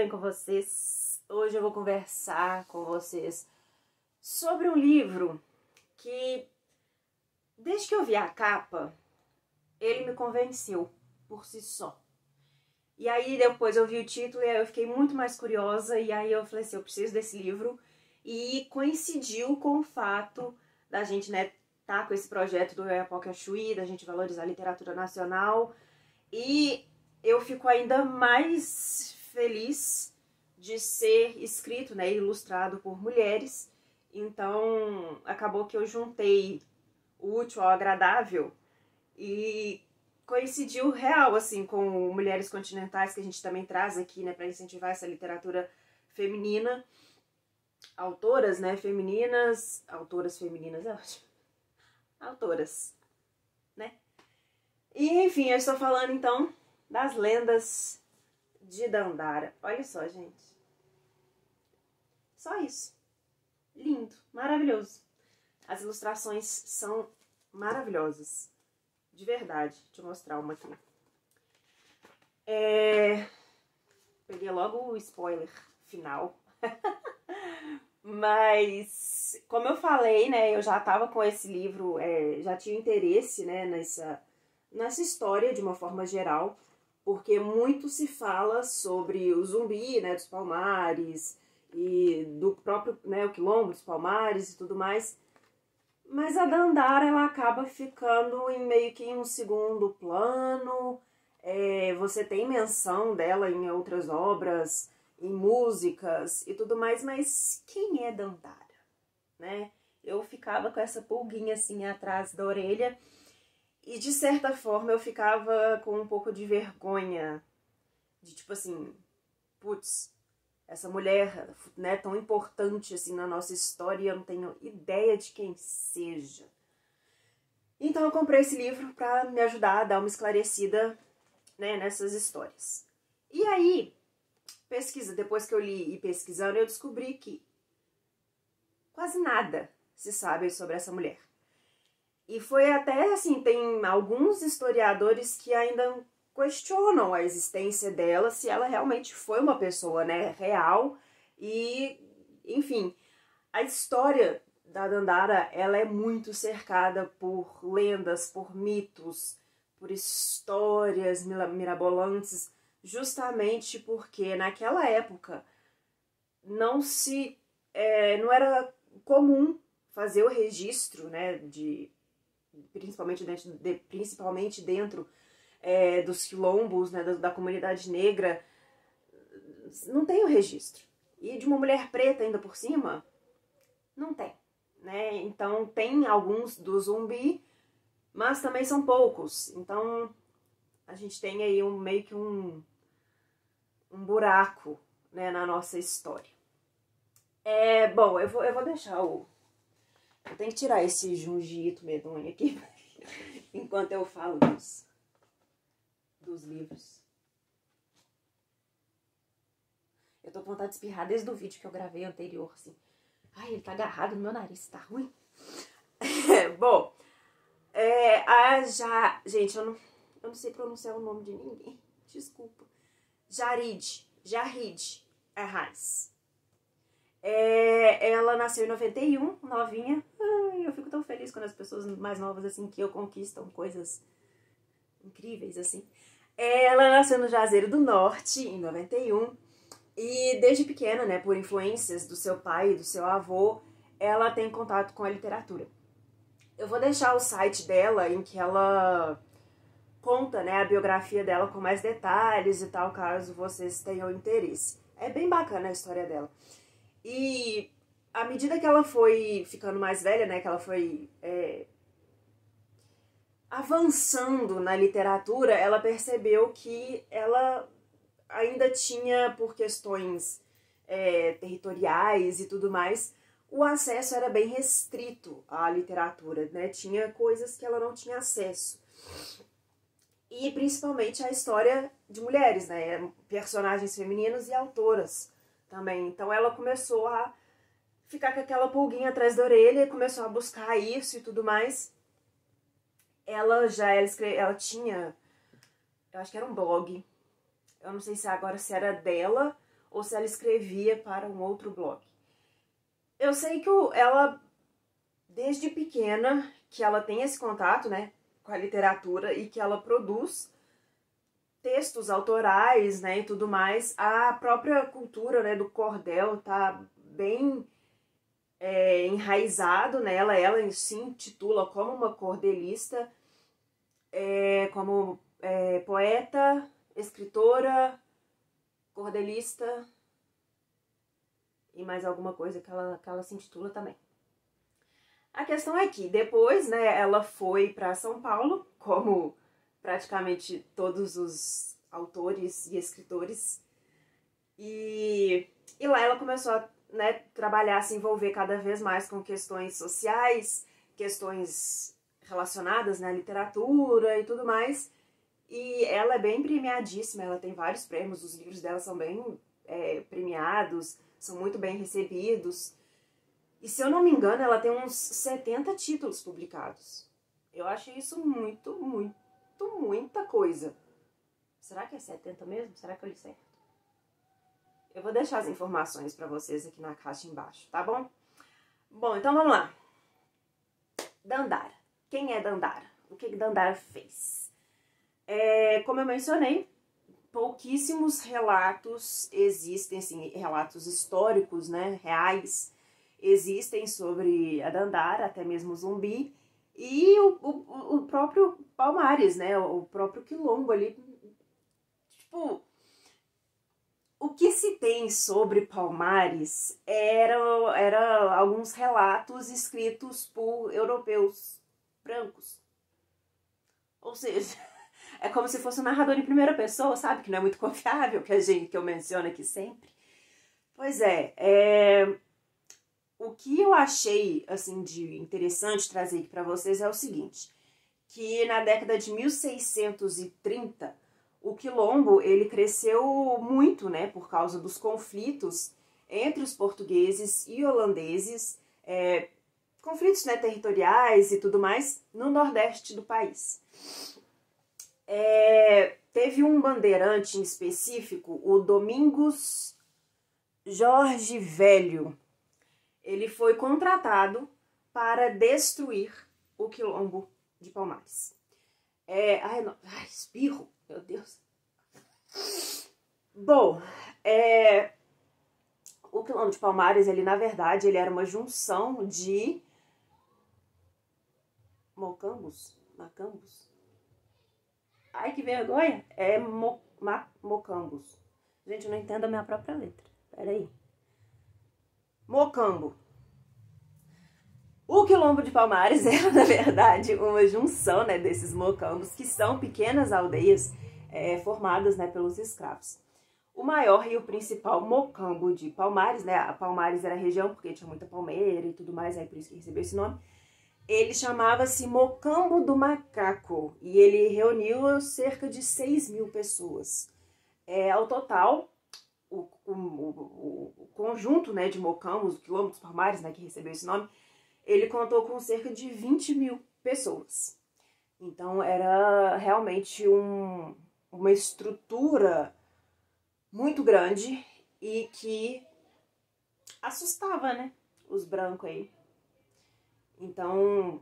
bem com vocês? Hoje eu vou conversar com vocês sobre um livro que, desde que eu vi a capa, ele me convenceu por si só. E aí depois eu vi o título e aí eu fiquei muito mais curiosa e aí eu falei assim, eu preciso desse livro. E coincidiu com o fato da gente, né, tá com esse projeto do Oiapoque Chuí, da gente valorizar a literatura nacional. E eu fico ainda mais feliz de ser escrito, né, ilustrado por mulheres. Então, acabou que eu juntei o útil ao agradável e coincidiu real, assim, com Mulheres Continentais, que a gente também traz aqui, né, para incentivar essa literatura feminina. Autoras, né, femininas, autoras femininas, é ótimo. Autoras, né? E, enfim, eu estou falando, então, das lendas de Dandara. Olha só, gente. Só isso. Lindo, maravilhoso. As ilustrações são maravilhosas. De verdade. Deixa eu mostrar uma aqui. Peguei logo o spoiler final. Mas, como eu falei, né, eu já estava com esse livro, já tinha interesse, né, nessa história de uma forma geral, porque muito se fala sobre o Zumbi, né, dos Palmares, e do próprio, né, o Quilombo dos Palmares e tudo mais. Mas a Dandara, ela acaba ficando meio que em um segundo plano. Você tem menção dela em outras obras, em músicas e tudo mais, mas quem é Dandara, né? Eu ficava com essa pulguinha assim atrás da orelha e de certa forma eu ficava com um pouco de vergonha de tipo assim, putz, essa mulher, né, tão importante assim na nossa história, eu não tenho ideia de quem seja. Então eu comprei esse livro para me ajudar a dar uma esclarecida, né, nessas histórias. E aí, depois que eu li e pesquisando, eu descobri que quase nada se sabe sobre essa mulher. E foi até assim, tem alguns historiadores que ainda questionam a existência dela, se ela realmente foi uma pessoa, né, real. E, enfim, a história da Dandara, ela é muito cercada por lendas, por mitos, por histórias mirabolantes, justamente porque naquela época não era comum fazer o registro, né, principalmente dentro dos quilombos, né, da comunidade negra, não tem o registro. E de uma mulher preta ainda por cima, não tem, né? Então tem alguns do Zumbi, mas também são poucos. Então a gente tem aí meio que um buraco, né, na nossa história. Bom, eu vou deixar Eu tenho que tirar esse jungito medonho aqui enquanto eu falo dos livros. Eu tô com vontade de espirrar desde o vídeo que eu gravei anterior, assim. Ai, ele tá agarrado no meu nariz, tá ruim? Bom, gente, eu não sei pronunciar o nome de ninguém. Desculpa. Jarid Arraes. Ela nasceu em 91, novinha. Ai, eu fico tão feliz quando as pessoas mais novas assim que eu conquistam coisas incríveis assim. Ela nasceu no Juazeiro do Norte em 91 e desde pequena, né, por influências do seu pai e do seu avô, ela tem contato com a literatura. Eu vou deixar o site dela em que ela conta, né, a biografia dela com mais detalhes e tal, caso vocês tenham interesse. É bem bacana a história dela. E à medida que ela foi ficando mais velha, né, que ela foi avançando na literatura, ela percebeu que ela ainda tinha, por questões territoriais e tudo mais, o acesso era bem restrito à literatura, né? Tinha coisas que ela não tinha acesso. E principalmente a história de mulheres, né? Personagens femininos e autoras também. Então ela começou a ficar com aquela pulguinha atrás da orelha e começou a buscar isso e tudo mais. Ela tinha, eu acho que era um blog, eu não sei se agora se era dela ou se ela escrevia para um outro blog. Eu sei que ela, desde pequena, que ela tem esse contato, né, com a literatura e que ela produz textos autorais, né, e tudo mais. A própria cultura, né, do cordel tá bem enraizado nela. Ela se intitula como uma cordelista, como poeta, escritora, cordelista e mais alguma coisa que ela se intitula também. A questão é que depois, né, ela foi para São Paulo, como praticamente todos os autores e escritores, e lá ela começou a, né, trabalhar, se envolver cada vez mais com questões sociais, questões relacionadas, né, à literatura e tudo mais. E ela é bem premiadíssima, ela tem vários prêmios, os livros dela são bem premiados, são muito bem recebidos. E se eu não me engano, ela tem uns 70 títulos publicados. Eu acho isso muita coisa. Será que é 70 mesmo? Será que eu li certo? Eu vou deixar as informações para vocês aqui na caixa embaixo, tá bom? Bom, então vamos lá. Dandara. Quem é Dandara? O que Dandara fez? Como eu mencionei, pouquíssimos relatos existem, assim, relatos históricos, né, reais, existem sobre a Dandara, até mesmo o Zumbi, e o próprio Palmares, né, o próprio Quilombo ali. Tipo, o que se tem sobre Palmares era alguns relatos escritos por europeus brancos. Ou seja, é como se fosse um narrador em primeira pessoa, sabe? Que não é muito confiável, que eu menciono aqui sempre. Pois o que eu achei, assim, de interessante trazer aqui para vocês é o seguinte, que na década de 1630, o Quilombo, ele cresceu muito, né, por causa dos conflitos entre os portugueses e holandeses, conflitos, né, territoriais e tudo mais, no nordeste do país. Teve um bandeirante em específico, o Domingos Jorge Velho. Ele foi contratado para destruir o Quilombo de Palmares. Espirro, meu Deus. Bom, o Quilombo de Palmares, ele na verdade, ele era uma junção de Macambos. Ai, que vergonha! Mocambos. Gente, eu não entendo a minha própria letra. Peraí. Mocambo. O Quilombo de Palmares era, na verdade, uma junção, né, desses mocambos, que são pequenas aldeias formadas, né, pelos escravos. O maior e o principal mocambo de Palmares, né, a Palmares era a região porque tinha muita palmeira e tudo mais, aí por isso que recebeu esse nome. Ele chamava-se Mocambo do Macaco e ele reuniu cerca de 6.000 pessoas. Ao total, o conjunto, né, de mocambos, o Quilombo dos Palmares, né, que recebeu esse nome, ele contou com cerca de 20.000 pessoas. Então era realmente uma estrutura muito grande e que assustava, né, os brancos aí. Então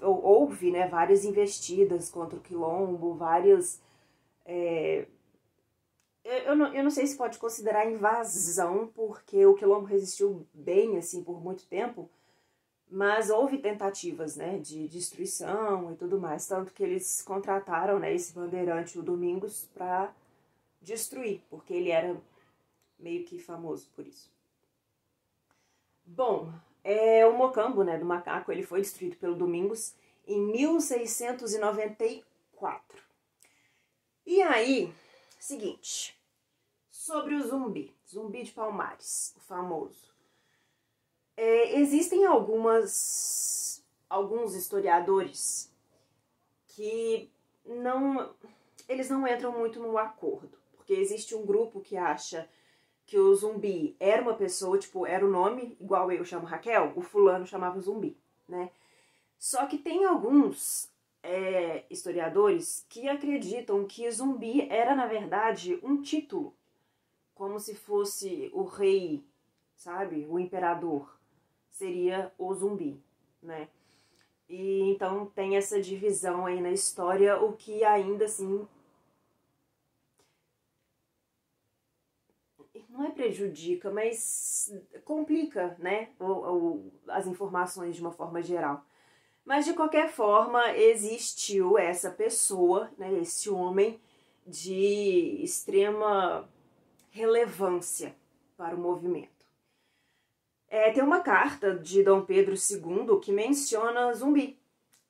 houve, né, várias investidas contra o Quilombo, várias... Eu não sei se pode considerar invasão, porque o Quilombo resistiu bem, assim, por muito tempo, mas houve tentativas, né, de destruição e tudo mais, tanto que eles contrataram, né, esse bandeirante, o Domingos, para destruir, porque ele era meio que famoso por isso. Bom, o Mocambo, né, do Macaco, ele foi destruído pelo Domingos em 1694. E aí, seguinte, sobre o Zumbi de Palmares, o famoso. Existem alguns historiadores que eles não entram muito no acordo, porque existe um grupo que acha que o Zumbi era uma pessoa, tipo, era o nome, igual eu chamo Raquel, o fulano chamava Zumbi, né? Só que tem alguns historiadores que acreditam que Zumbi era, na verdade, um título como se fosse o rei, sabe? O imperador seria o zumbi, né? E então tem essa divisão aí na história, o que ainda assim não é prejudica, mas complica, né, as informações de uma forma geral. Mas de qualquer forma, existiu essa pessoa, né, esse homem de extrema relevância para o movimento. Tem uma carta de Dom Pedro II que menciona zumbi,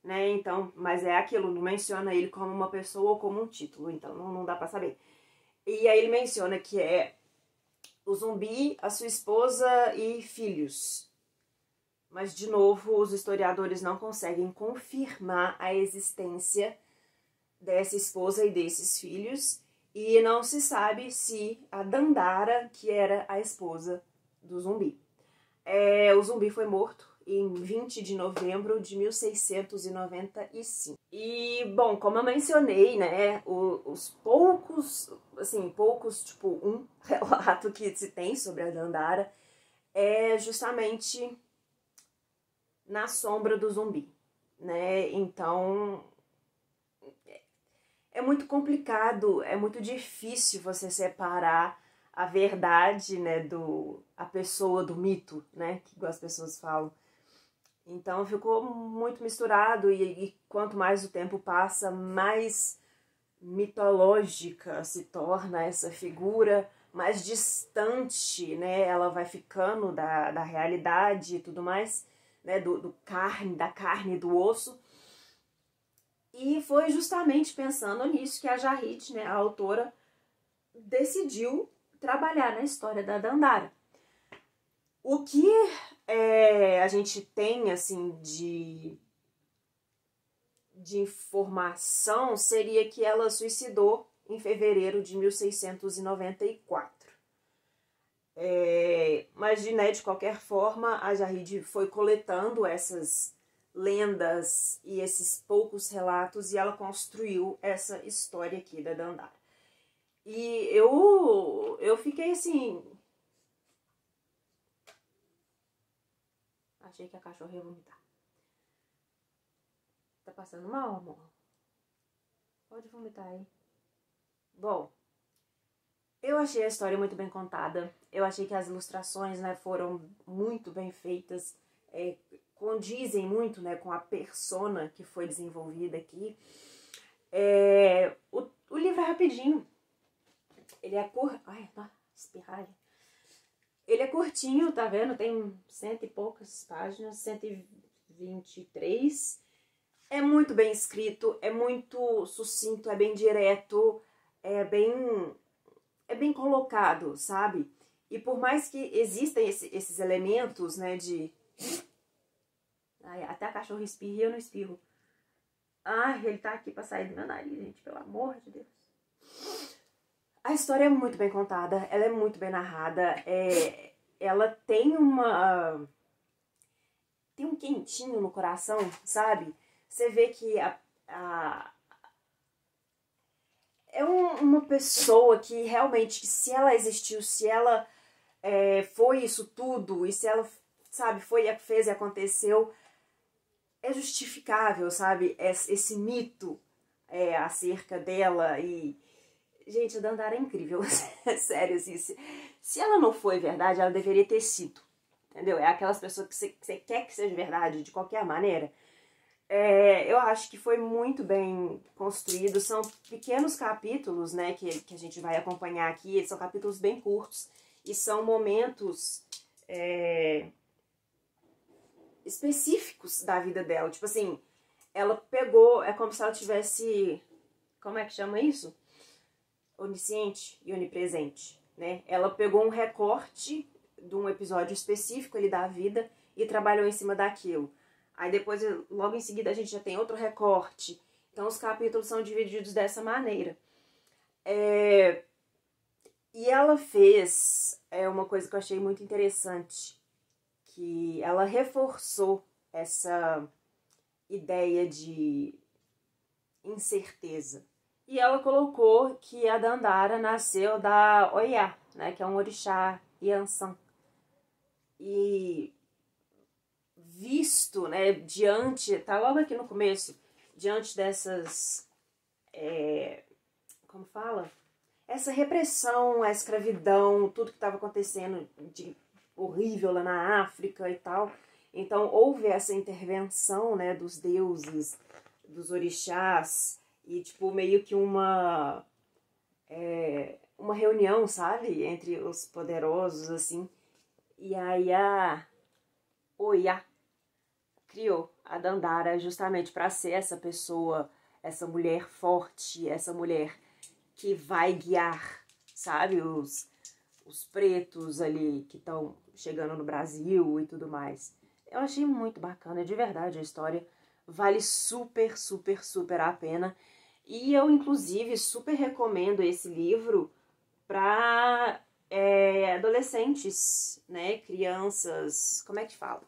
né? Então, mas é aquilo, não menciona ele como uma pessoa ou como um título, então não dá para saber. E aí ele menciona que é o zumbi, a sua esposa e filhos. Mas, de novo, os historiadores não conseguem confirmar a existência dessa esposa e desses filhos, e não se sabe se a Dandara, que era a esposa do zumbi. O zumbi foi morto em 20 de novembro de 1695. E, bom, como eu mencionei, né, os poucos, tipo, um relato que se tem sobre a Dandara é justamente na sombra do zumbi, né? Então, é muito complicado, é muito difícil você separar a verdade, né, a pessoa do mito, né, que as pessoas falam. Então ficou muito misturado e quanto mais o tempo passa, mais mitológica se torna essa figura, mais distante, né, ela vai ficando da realidade e tudo mais, né, da carne e do osso. E foi justamente pensando nisso que a Jahrit, né, a autora, decidiu trabalhar na história da Dandara. O que a gente tem, assim, de informação seria que ela suicidou em fevereiro de 1694. Mas, né, de qualquer forma, a Jahrit foi coletando essas lendas e esses poucos relatos e ela construiu essa história aqui da Dandara. E eu fiquei assim... Achei que a cachorra ia vomitar. Tá passando mal, amor? Pode vomitar aí. Bom, eu achei a história muito bem contada. Eu achei que as ilustrações, né, foram muito bem feitas. Condizem muito, né, com a persona que foi desenvolvida aqui. O livro é rapidinho. Ele é curto. Ai, espirralha. Ele é curtinho, tá vendo? Tem 100 e poucas páginas, 123. É muito bem escrito, é muito sucinto, é bem direto, é bem colocado, sabe? E por mais que existam esses elementos, né, de... Ai, até a cachorra espirra e eu não espirro. Ai, ele tá aqui pra sair do meu nariz, gente, pelo amor de Deus. A história é muito bem contada, ela é muito bem narrada, ela tem tem um quentinho no coração, sabe? Você vê que é uma pessoa que realmente, se ela existiu, se ela foi isso tudo, e se ela, sabe, fez e aconteceu, é justificável, sabe? Esse mito acerca dela e... Gente, a Dandara é incrível, sério, assim, se ela não foi verdade, ela deveria ter sido, entendeu? É aquelas pessoas que você quer que seja verdade de qualquer maneira. Eu acho que foi muito bem construído, são pequenos capítulos, né, que a gente vai acompanhar aqui, são capítulos bem curtos, e são momentos específicos da vida dela, tipo assim, ela pegou, é como se ela tivesse, como é que chama isso? Onisciente e onipresente, né? Ela pegou um recorte de um episódio específico ali da vida e trabalhou em cima daquilo. Aí depois, logo em seguida, a gente já tem outro recorte. Então, os capítulos são divididos dessa maneira. E ela fez uma coisa que eu achei muito interessante, que ela reforçou essa ideia de incerteza. E ela colocou que a Dandara nasceu da Oiá, né, que é um orixá Yansan. E visto, né, diante, tá logo aqui no começo, diante dessas, como fala? Essa repressão, a escravidão, tudo que estava acontecendo de horrível lá na África e tal. Então houve essa intervenção, né, dos deuses, dos orixás, e tipo meio que uma reunião, sabe, entre os poderosos, assim. E aí a Oiá criou a Dandara justamente para ser essa pessoa, essa mulher forte, essa mulher que vai guiar, sabe, os pretos ali que estão chegando no Brasil e tudo mais. Eu achei muito bacana, de verdade, a história vale super, super, super a pena. E eu, inclusive, super recomendo esse livro para adolescentes, né, crianças, como é que fala?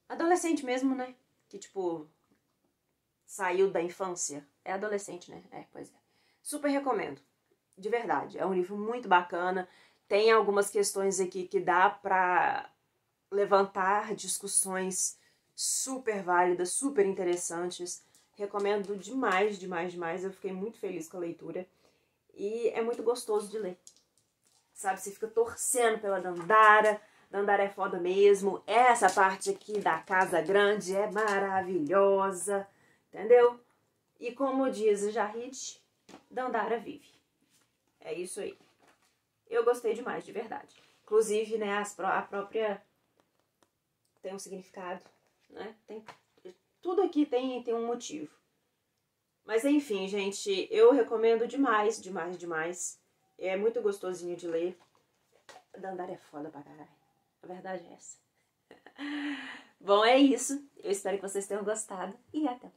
Adolescente mesmo, né, que, tipo, saiu da infância. É adolescente, né? Pois é. Super recomendo. De verdade. É um livro muito bacana. Tem algumas questões aqui que dá pra levantar discussões super válidas, super interessantes. Recomendo demais, demais, demais. Eu fiquei muito feliz com a leitura. E é muito gostoso de ler. Sabe? Você fica torcendo pela Dandara. Dandara é foda mesmo. Essa parte aqui da Casa Grande é maravilhosa. Entendeu? E como diz o Jahid, Dandara vive. É isso aí. Eu gostei demais, de verdade. Inclusive, né, a própria tem um significado, né? Tudo aqui tem um motivo. Mas enfim, gente, eu recomendo demais, demais, demais. É muito gostosinho de ler. Dandara é foda pra caralho. A verdade é essa. Bom, é isso. Eu espero que vocês tenham gostado e até.